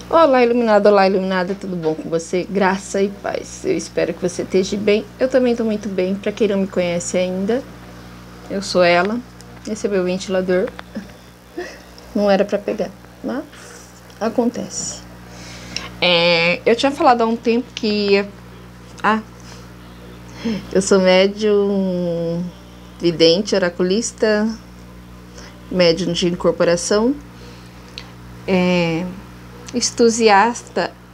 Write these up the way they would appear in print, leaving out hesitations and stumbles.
Olá iluminada, tudo bom com você? Graça e paz. Eu espero que você esteja bem. Eu também estou muito bem. Para quem não me conhece ainda, eu sou ela. Esse é meu ventilador. Não era para pegar, mas acontece. Eu tinha falado há um tempo que ia... eu sou médium, vidente, oraculista, médium de incorporação,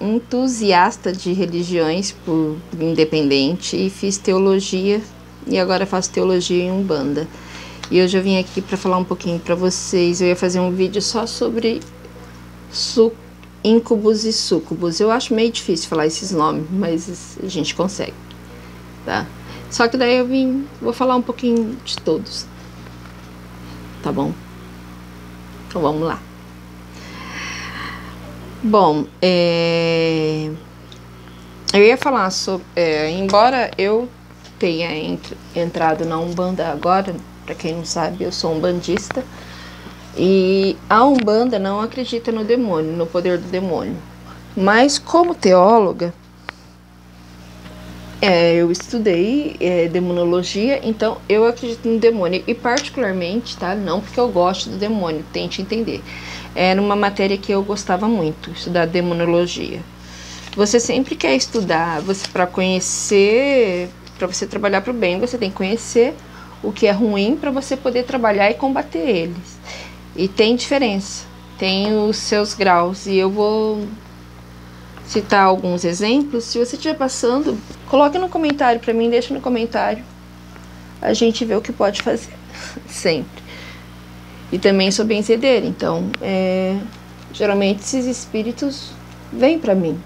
entusiasta de religiões por independente, e fiz teologia e agora faço teologia em Umbanda. E hoje eu vim aqui para falar um pouquinho para vocês. Eu ia fazer um vídeo só sobre íncubos e súcubos. Eu acho meio difícil falar esses nomes, mas a gente consegue, tá? Só que daí vou falar um pouquinho de todos, tá bom? Então vamos lá. Bom, eu ia falar sobre... embora eu tenha entrado na Umbanda agora, para quem não sabe, eu sou umbandista, e a Umbanda não acredita no demônio, no poder do demônio. Mas como teóloga, eu estudei demonologia, então eu acredito no demônio. E particularmente, tá? Não porque eu gosto do demônio, tente entender. Era uma matéria que eu gostava muito, estudar demonologia. Você sempre quer estudar, para conhecer, para você trabalhar para o bem, você tem que conhecer o que é ruim para você poder trabalhar e combater eles. E tem diferença, tem os seus graus, e eu vou citar alguns exemplos. Se você estiver passando, coloque no comentário para mim, deixa no comentário. A gente vê o que pode fazer, sempre. E também sou benzedeira, então, geralmente esses espíritos vêm para mim.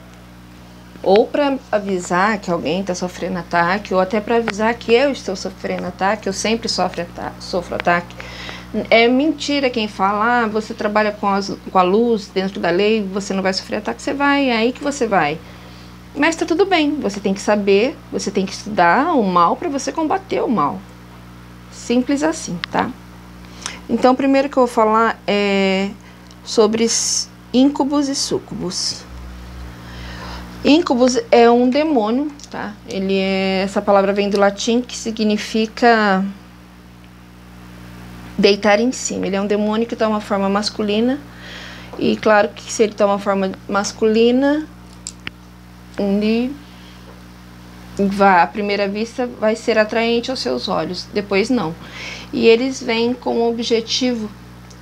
Ou para avisar que alguém está sofrendo ataque, ou até para avisar que eu estou sofrendo ataque, eu sempre sofro ataque. É mentira quem fala, você trabalha com a luz dentro da lei, você não vai sofrer ataque. Você vai, é aí que você vai. Mas tá tudo bem, você tem que saber, você tem que estudar o mal para você combater o mal. Simples assim, tá? Então, o primeiro que eu vou falar é sobre íncubos e súcubos. Íncubos é um demônio, tá? Essa palavra vem do latim, que significa deitar em cima. Ele é um demônio que toma forma masculina. E claro que se ele toma forma masculina, à primeira vista vai ser atraente aos seus olhos, depois não. E eles vêm com o objetivo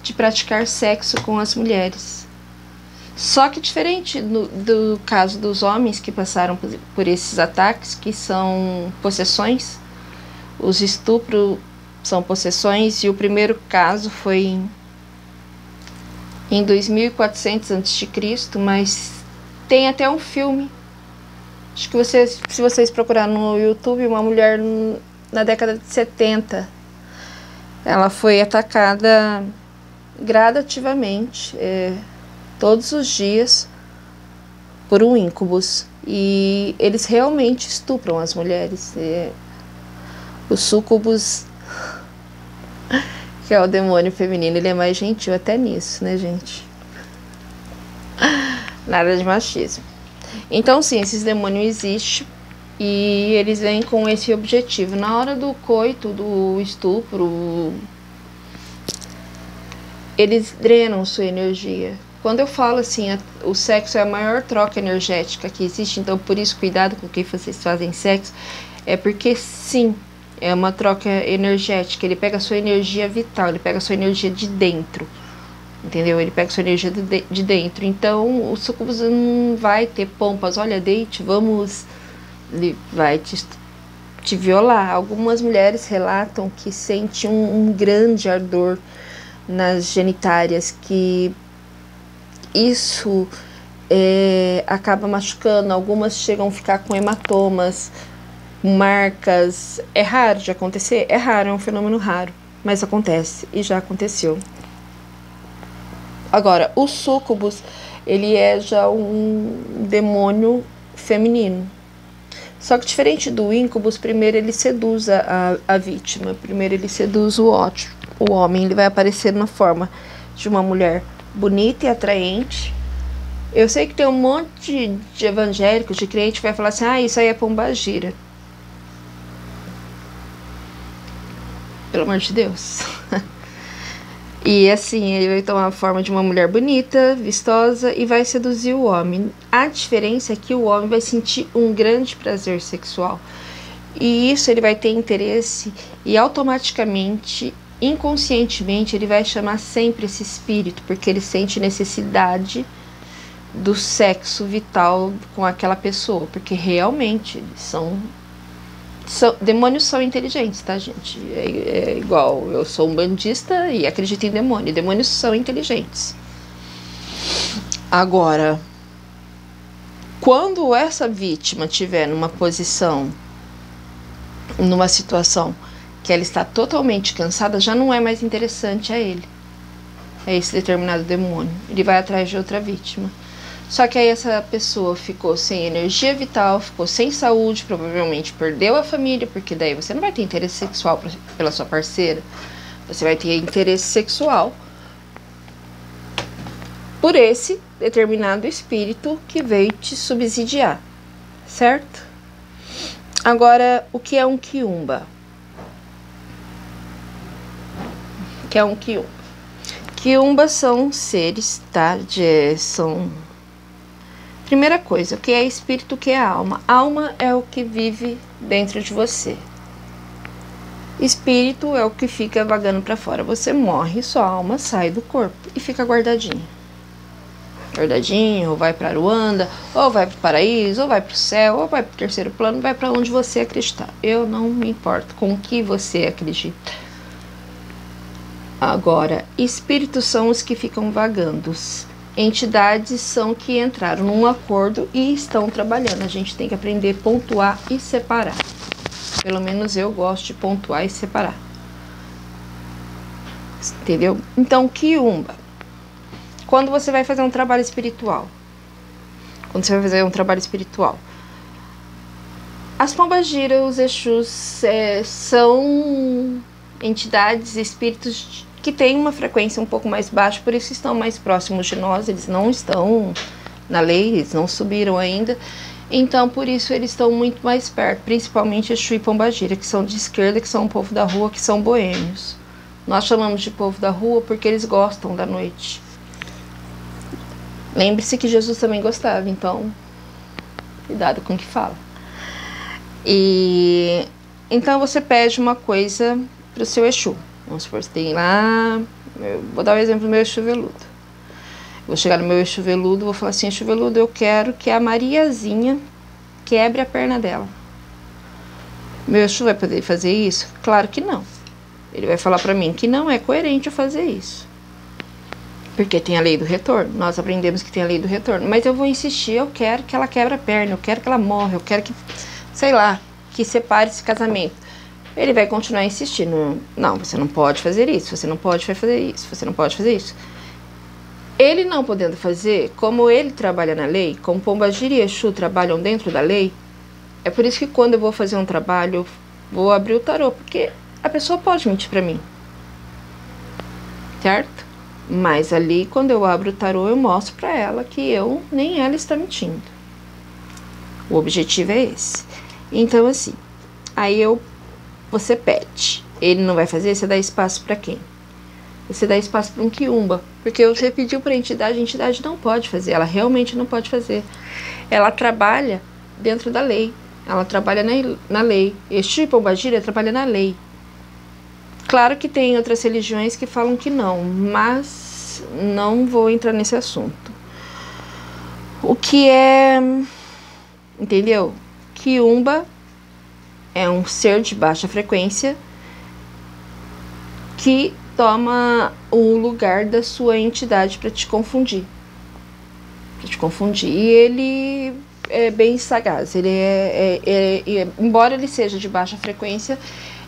de praticar sexo com as mulheres. Só que diferente do caso dos homens que passaram por esses ataques, que são possessões, os estupros são possessões, e o primeiro caso foi em 2400 a.C., mas tem até um filme. Acho que se vocês procurarem no YouTube, uma mulher na década de 70, ela foi atacada gradativamente, todos os dias, por um íncubus. E eles realmente estupram as mulheres. Os súcubus, que é o demônio feminino, ele é mais gentil até nisso, né, gente? Nada de machismo. Então, sim, esses demônios existem e eles vêm com esse objetivo. Na hora do coito, do estupro, eles drenam sua energia. Quando eu falo assim, o sexo é a maior troca energética que existe, então por isso cuidado com quem vocês fazem sexo, é porque sim, é uma troca energética. Ele pega a sua energia vital, ele pega a sua energia de dentro. Entendeu? Ele pega sua energia de dentro. Então, o súcubus não vai ter pompas. Olha, deite, vamos... Ele vai te violar. Algumas mulheres relatam que sentem um grande ardor nas genitárias, que isso acaba machucando. Algumas chegam a ficar com hematomas, marcas. É raro de acontecer? É raro, é um fenômeno raro. Mas acontece, e já aconteceu. Agora, o súcubus, ele é já um demônio feminino. Só que diferente do íncubus, primeiro ele seduz a vítima. Primeiro ele seduz o homem. Ele vai aparecer na forma de uma mulher bonita e atraente, Eu sei que tem um monte de evangélicos, de crente que vai falar assim, isso aí é pombagira. Pelo amor de Deus. E assim, ele vai tomar a forma de uma mulher bonita, vistosa e vai seduzir o homem. A diferença é que o homem vai sentir um grande prazer sexual. E isso ele vai ter interesse e automaticamente, inconscientemente, ele vai chamar sempre esse espírito, porque ele sente necessidade do sexo vital com aquela pessoa, porque realmente eles demônios são inteligentes, tá, gente? É igual, eu sou um bandista e acredito em demônio. Demônios são inteligentes. Agora, quando essa vítima estiver numa situação que ela está totalmente cansada, já não é mais interessante a ele, esse determinado demônio. Ele vai atrás de outra vítima. Só que aí essa pessoa ficou sem energia vital, ficou sem saúde, provavelmente perdeu a família, porque daí você não vai ter interesse sexual pela sua parceira, você vai ter interesse sexual por esse determinado espírito que veio te subsidiar, certo? Agora, o que é um quiumba? O que é um quiumba? Quiumba são seres, tá? Primeira coisa, o que é espírito, o que é alma? Alma é o que vive dentro de você. Espírito é o que fica vagando para fora. Você morre, sua alma sai do corpo e fica guardadinha. Guardadinho, ou vai para Ruanda, ou vai para o paraíso, ou vai para o céu, ou vai para o terceiro plano, vai para onde você acreditar. Eu não me importo com o que você acredita. Agora, espíritos são os que ficam vagando. Entidades são que entraram num acordo e estão trabalhando. A gente tem que aprender a pontuar e separar. Pelo menos eu gosto de pontuar e separar. Entendeu? Então, quiumba. Quando você vai fazer um trabalho espiritual. As pombagiras, os exus, são entidades, espíritos que têm uma frequência um pouco mais baixa, por isso estão mais próximos de nós. Eles não estão na lei, eles não subiram ainda. Então, por isso, eles estão muito mais perto, principalmente Exu e Pombagira, que são de esquerda, que são o povo da rua, que são boêmios. Nós chamamos de povo da rua porque eles gostam da noite. Lembre-se que Jesus também gostava, então, cuidado com o que fala. E então você pede uma coisa para o seu Exu. Vamos supor, você tem lá, vou dar o exemplo do meu Exu veludo. Vou chegar no meu Exu veludo, vou falar assim: Exu veludo, eu quero que a Mariazinha quebre a perna dela. Meu Exu vai poder fazer isso? Claro que não. Ele vai falar para mim que não é coerente eu fazer isso. Porque tem a lei do retorno. Nós aprendemos que tem a lei do retorno. Mas eu vou insistir, eu quero que ela quebre a perna, eu quero que ela morra, eu quero que, sei lá, que separe esse casamento. Ele vai continuar insistindo. Não, você não pode fazer isso, você não pode fazer isso, você não pode fazer isso. Ele não podendo fazer, como ele trabalha na lei, como Pombagira e Exu trabalham dentro da lei, é por isso que quando eu vou fazer um trabalho, eu vou abrir o tarô, porque a pessoa pode mentir pra mim. Certo? Mas ali, quando eu abro o tarô, eu mostro pra ela que nem ela está mentindo. O objetivo é esse. Então, assim, aí você pede. Ele não vai fazer, você dá espaço pra quem? Você dá espaço para um quiumba. Porque você pediu para a entidade não pode fazer. Ela realmente não pode fazer. Ela trabalha dentro da lei. Ela trabalha na lei. Exu e Pombagira trabalha na lei. Claro que tem outras religiões que falam que não, mas não vou entrar nesse assunto. O que é... Entendeu? Quiumba é um ser de baixa frequência que toma o lugar da sua entidade para te confundir. E ele é bem sagaz. Ele embora ele seja de baixa frequência,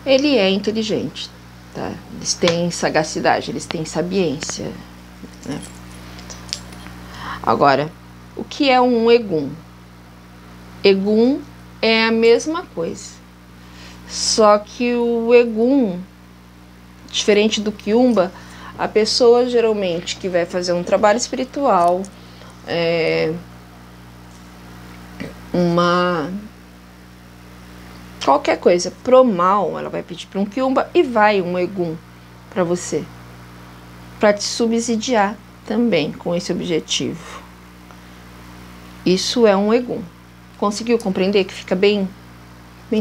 ele é inteligente. Tá? Eles têm sagacidade, eles têm sabiência. Né? Agora, o que é um egum? Egum é a mesma coisa. Só que o egum, diferente do quiumba, a pessoa geralmente que vai fazer um trabalho espiritual, qualquer coisa pro mal, ela vai pedir para um quiumba e vai um egum para você, para te subsidiar também com esse objetivo. Isso é um egum. Conseguiu compreender que fica bem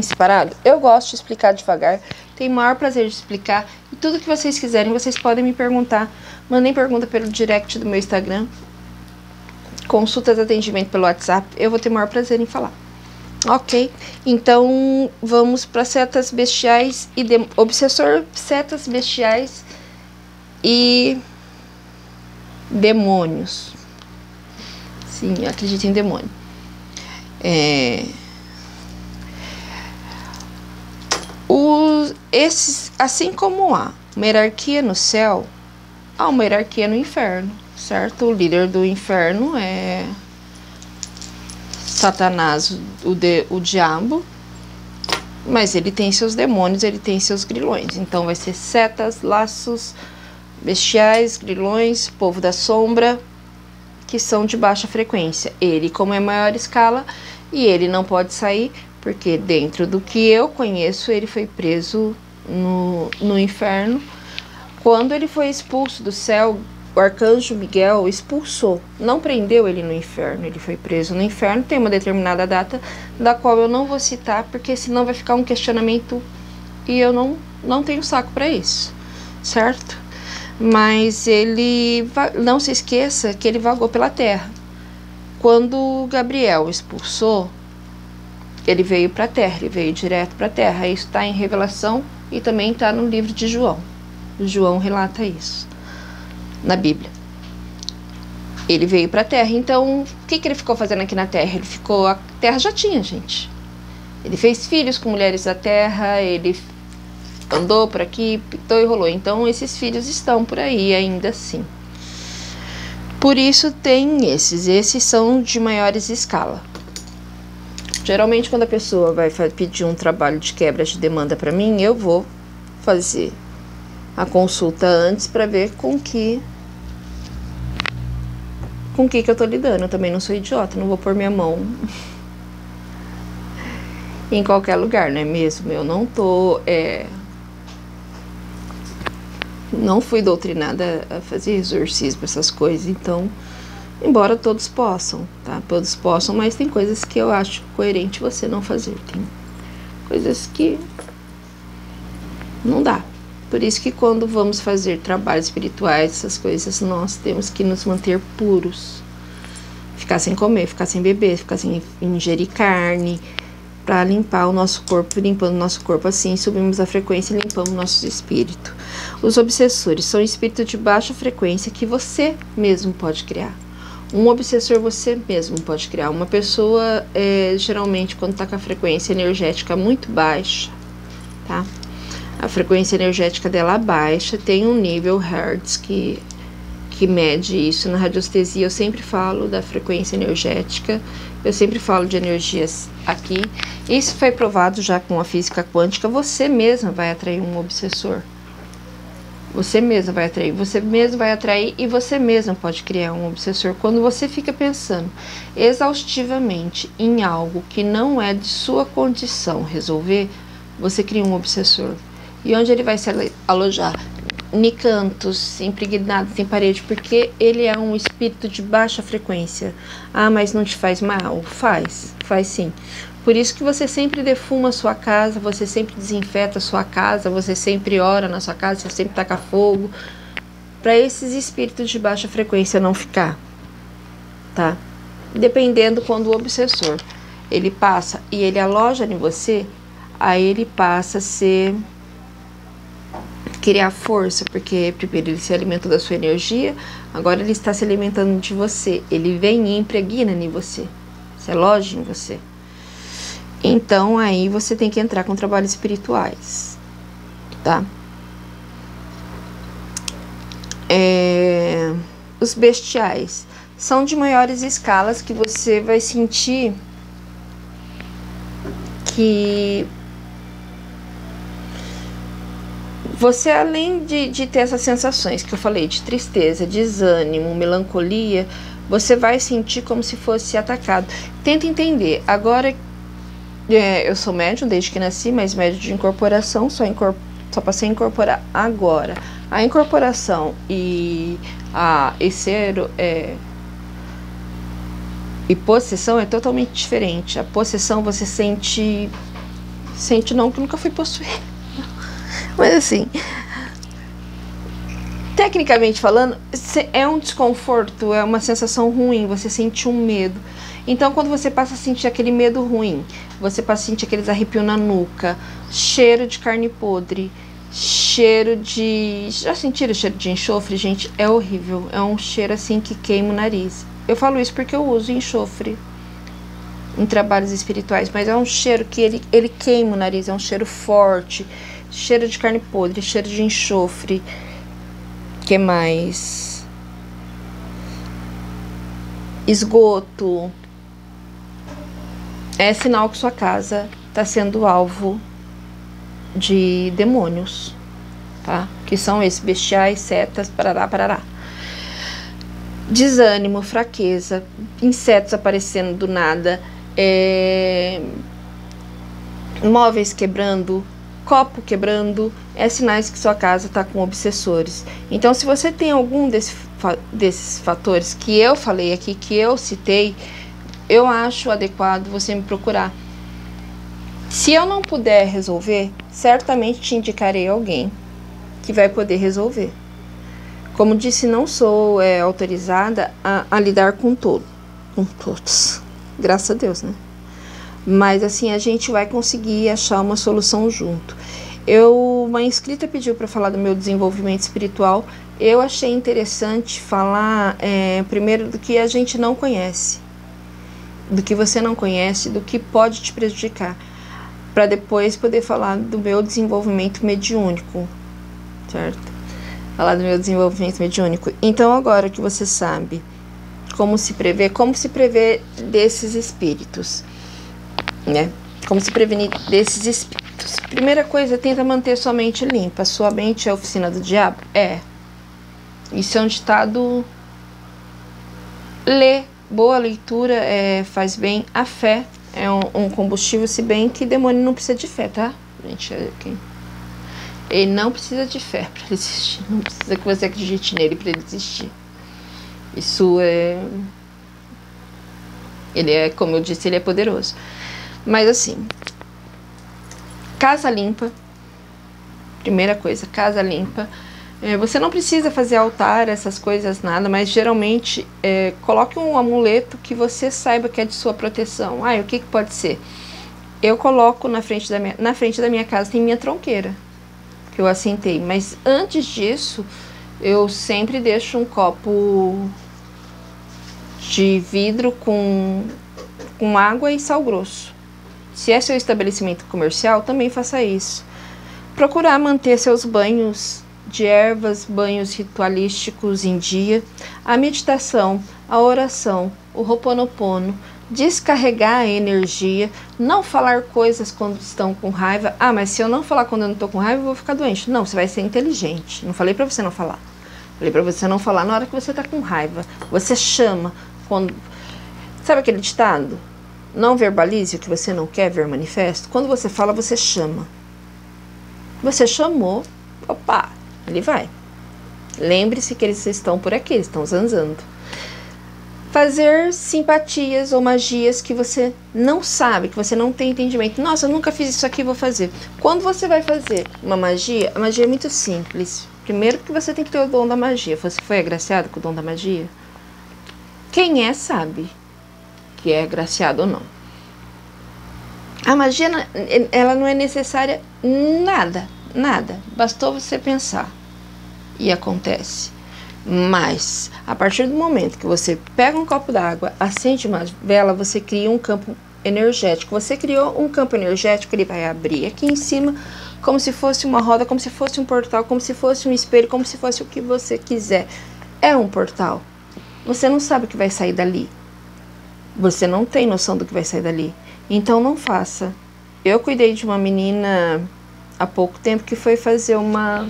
separado? Eu gosto de explicar devagar, tenho o maior prazer de explicar, e tudo que vocês quiserem, vocês podem me perguntar. Mandem pergunta pelo direct do meu Instagram, consultas de atendimento pelo WhatsApp, eu vou ter o maior prazer em falar. Ok, então vamos para setas bestiais e obsessor, setas bestiais e demônios. Sim, eu acredito em demônio. Esses, assim como há uma hierarquia no céu, há uma hierarquia no inferno, certo? O líder do inferno é Satanás, o diabo, mas ele tem seus demônios, ele tem seus grilhões. Então vai ser setas, laços, bestiais, grilhões, povo da sombra, que são de baixa frequência. Ele, como é maior escala, e ele não pode sair, porque dentro do que eu conheço, ele foi preso no inferno. Quando ele foi expulso do céu, o arcanjo Miguel expulsou, não prendeu ele no inferno, ele foi preso no inferno. Tem uma determinada data, da qual eu não vou citar, porque senão vai ficar um questionamento e eu não tenho saco para isso, certo? Mas ele, não se esqueça que ele vagou pela terra. Quando Gabriel expulsou, ele veio para a terra, ele veio direto para a terra. Isso está em Revelação e também está no livro de João. João relata isso na Bíblia. Ele veio para a terra. Então, o que ele ficou fazendo aqui na terra? A terra já tinha, gente. Ele fez filhos com mulheres da terra, ele andou por aqui, pitou e rolou. Então, esses filhos estão por aí ainda assim. Por isso, tem esses são de maiores escala. Geralmente, quando a pessoa vai pedir um trabalho de quebra de demanda para mim, eu vou fazer a consulta antes para ver com que eu tô lidando. Eu também não sou idiota, não vou pôr minha mão em qualquer lugar, não é mesmo? Eu não tô... não fui doutrinada a fazer exorcismo, essas coisas, então... Embora todos possam, tá? Todos possam, mas tem coisas que eu acho coerente você não fazer. Tem coisas que não dá. Por isso que quando vamos fazer trabalhos espirituais, essas coisas, nós temos que nos manter puros. Ficar sem comer, ficar sem beber, ficar sem ingerir carne, para limpar o nosso corpo. Limpando o nosso corpo assim, subimos a frequência e limpamos o nosso espírito. Os obsessores são espíritos de baixa frequência que você mesmo pode criar. Um obsessor você mesmo pode criar. Uma pessoa, geralmente, quando está com a frequência energética muito baixa, tá? A frequência energética dela baixa, tem um nível Hertz que mede isso. Na radiestesia eu sempre falo da frequência energética, eu sempre falo de energias aqui. Isso foi provado já com a física quântica. Você mesma vai atrair um obsessor. Você mesmo vai atrair, e você mesmo pode criar um obsessor. Quando você fica pensando exaustivamente em algo que não é de sua condição resolver, você cria um obsessor. E onde ele vai se alojar? Em cantos, impregnados, em parede, porque ele é um espírito de baixa frequência. Ah, mas não te faz mal? Faz sim. Por isso que você sempre defuma a sua casa, você sempre desinfeta a sua casa, você sempre ora na sua casa, você sempre taca fogo, para esses espíritos de baixa frequência não ficar, tá? Dependendo quando o obsessor, ele passa e ele aloja em você, aí ele passa a criar força, porque primeiro ele se alimentou da sua energia, agora ele está se alimentando de você, ele vem e impregna em você, se aloja em você. Então, aí você tem que entrar com trabalhos espirituais, tá? Os bestiais são de maiores escalas que você vai sentir que você, além de ter essas sensações que eu falei, de tristeza, desânimo, melancolia, você vai sentir como se fosse atacado. Tenta entender. Agora, eu sou médium desde que nasci, mas médium de incorporação, só passei a incorporar agora. A incorporação e e possessão é totalmente diferente. A possessão você sente não, que nunca fui possuída. Mas assim, tecnicamente falando, é um desconforto, é uma sensação ruim, você sente um medo. Então, quando você passa a sentir aquele medo ruim, você passa a sentir aqueles arrepios na nuca, cheiro de carne podre, cheiro de... Já sentiram o cheiro de enxofre, gente? É horrível, é um cheiro assim que queima o nariz. Eu falo isso porque eu uso enxofre em trabalhos espirituais, mas é um cheiro que ele queima o nariz, é um cheiro forte, cheiro de carne podre, cheiro de enxofre. Que mais? Esgoto. É sinal que sua casa está sendo alvo de demônios, tá? Que são esses bestiais, setas, parará, parará. Desânimo, fraqueza, insetos aparecendo do nada, móveis quebrando, copo quebrando, é sinais que sua casa está com obsessores. Então, se você tem algum desses fatores que eu falei aqui, que eu citei, eu acho adequado você me procurar. Se eu não puder resolver, certamente te indicarei alguém que vai poder resolver. Como disse, não sou autorizada a lidar com todos. Graças a Deus, né? Mas assim, a gente vai conseguir achar uma solução junto. Uma inscrita pediu para falar do meu desenvolvimento espiritual. Eu achei interessante falar primeiro do que a gente não conhece, do que você não conhece, do que pode te prejudicar, para depois poder falar do meu desenvolvimento mediúnico, certo? Falar do meu desenvolvimento mediúnico. Então, agora que você sabe como se prever desses espíritos, né? Como se prevenir desses espíritos. Primeira coisa, tenta manter sua mente limpa. Sua mente é a oficina do diabo? É. Isso é um ditado. Lê. Boa leitura faz bem. A fé é um combustível, se bem que demônio não precisa de fé, tá? Gente, ele não precisa de fé para existir. Não precisa que você acredite nele para ele existir. Isso ele é, como eu disse, ele é poderoso. Mas assim, casa limpa. Primeira coisa, casa limpa. Você não precisa fazer altar, essas coisas, nada, mas geralmente coloque um amuleto que você saiba que é de sua proteção. O que pode ser? Eu coloco na frente da minha casa, tem minha tronqueira, que eu assentei, mas antes disso, eu sempre deixo um copo de vidro com água e sal grosso. Se é seu estabelecimento comercial, também faça isso. Procurar manter seus banhos de ervas, banhos ritualísticos em dia, a meditação, a oração, o Ho'oponopono, descarregar a energia, não falar coisas quando estão com raiva. Mas se eu não falar quando eu não estou com raiva, eu vou ficar doente. Não, você vai ser inteligente. Não falei para você não falar. Falei para você não falar na hora que você está com raiva. Você chama quando... Sabe aquele ditado? Não verbalize o que você não quer ver manifesto. Quando você fala, você chama. Você chamou, opa, ele vai. Lembre-se que eles estão por aqui, eles estão zanzando. Fazer simpatias ou magias que você não sabe, que você não tem entendimento. Nossa, eu nunca fiz isso aqui, vou fazer. Quando você vai fazer uma magia, a magia é muito simples. Primeiro que você tem que ter o dom da magia. Você foi agraciado com o dom da magia? Quem sabe que é agraciado ou não. A magia, ela não é necessária nada. Bastou você pensar e acontece. Mas, a partir do momento que você pega um copo d'água, acende uma vela, você cria um campo energético. Você criou um campo energético, ele vai abrir aqui em cima, como se fosse uma roda, como se fosse um portal, como se fosse um espelho, como se fosse o que você quiser. É um portal. Você não sabe o que vai sair dali. Você não tem noção do que vai sair dali. Então, não faça. Eu cuidei de uma menina há pouco tempo que foi fazer uma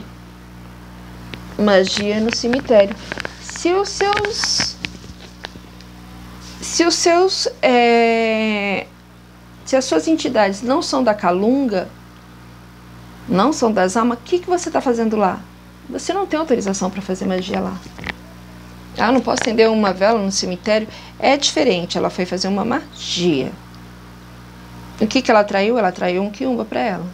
magia no cemitério. Se os seus Se os seus, se as suas entidades não são da Calunga, não são das almas, o que você está fazendo lá? Você não tem autorização para fazer magia lá. Ah, não posso acender uma vela no cemitério? É diferente, ela foi fazer uma magia. O que ela atraiu? Ela atraiu um quiumba para ela.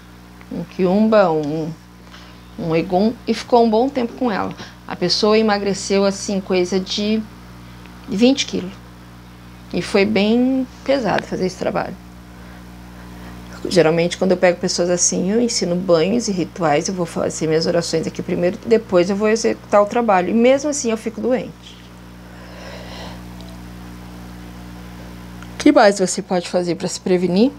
Um quiumba, um egum, e ficou um bom tempo com ela. A pessoa emagreceu assim, coisa de 20 quilos. E foi bem pesado fazer esse trabalho. Geralmente, quando eu pego pessoas assim, eu ensino banhos e rituais, eu vou fazer minhas orações aqui primeiro, depois eu vou executar o trabalho. E mesmo assim eu fico doente. O que mais você pode fazer para se prevenir?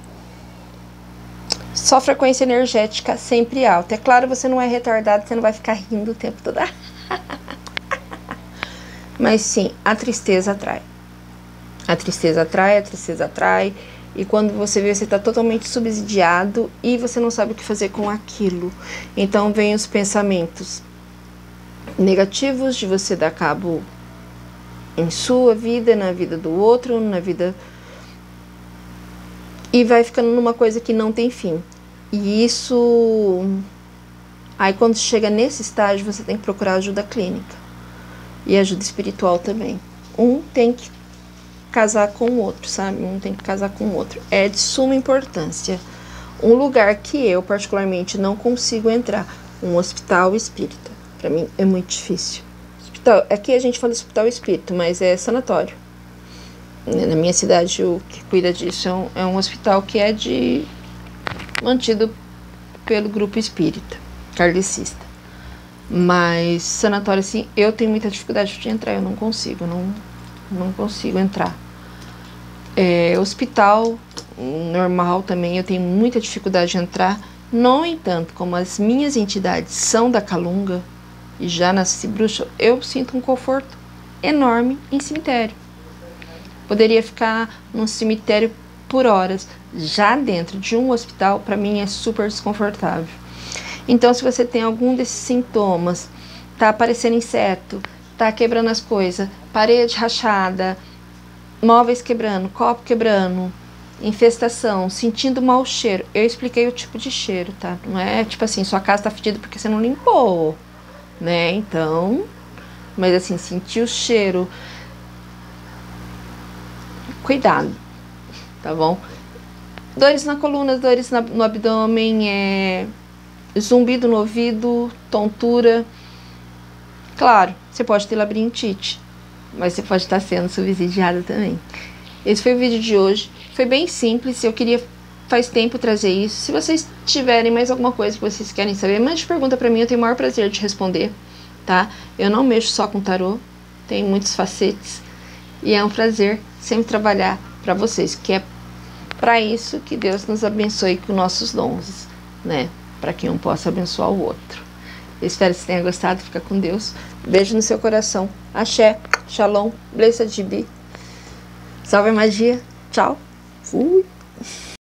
Só frequência energética sempre alta. É claro, você não é retardado, você não vai ficar rindo o tempo todo. Mas sim, a tristeza atrai. A tristeza atrai, a tristeza atrai. E quando você vê, você está totalmente subsidiado e você não sabe o que fazer com aquilo. Então vem os pensamentos negativos de você dar cabo em sua vida, na vida do outro, na vida... E vai ficando numa coisa que não tem fim. E isso... Aí quando chega nesse estágio, você tem que procurar ajuda clínica. E ajuda espiritual também. Um tem que casar com o outro, sabe? Um tem que casar com o outro. É de suma importância. Um lugar que eu, particularmente, não consigo entrar. Um hospital espírita. Pra mim, é muito difícil. Hospital, aqui a gente fala hospital espírita, mas é sanatório. Na minha cidade, o que cuida disso é um hospital que é mantido pelo grupo espírita, kardecista. Mas sanatório, assim, eu tenho muita dificuldade de entrar, eu não consigo, não consigo entrar. Hospital normal também, eu tenho muita dificuldade de entrar. No entanto, como as minhas entidades são da Calunga, e já nasci bruxa, eu sinto um conforto enorme em cemitério. Poderia ficar num cemitério por horas. Já dentro de um hospital, para mim é super desconfortável. Então, se você tem algum desses sintomas, tá aparecendo inseto, tá quebrando as coisas, parede rachada, móveis quebrando, copo quebrando, infestação, sentindo mau cheiro. Eu expliquei o tipo de cheiro, tá? Não é tipo assim, sua casa tá fedida porque você não limpou, né? Então, mas assim, sentir o cheiro, cuidado, tá bom? Dores na coluna, dores no abdômen, zumbido no ouvido, tontura. Claro, você pode ter labirintite, mas você pode estar sendo subsidiada também. Esse foi o vídeo de hoje. Foi bem simples, eu queria faz tempo trazer isso. Se vocês tiverem mais alguma coisa que vocês querem saber, mande pergunta pra mim, eu tenho o maior prazer de responder, tá? Eu não mexo só com tarô, tem muitos facetes. E é um prazer sempre trabalhar pra vocês, que é para isso que Deus nos abençoe com nossos dons, né? Para que um possa abençoar o outro. Eu espero que você tenha gostado. Fica com Deus. Beijo no seu coração. Axé, Shalom, Blessed be. Salve a magia. Tchau. Fui.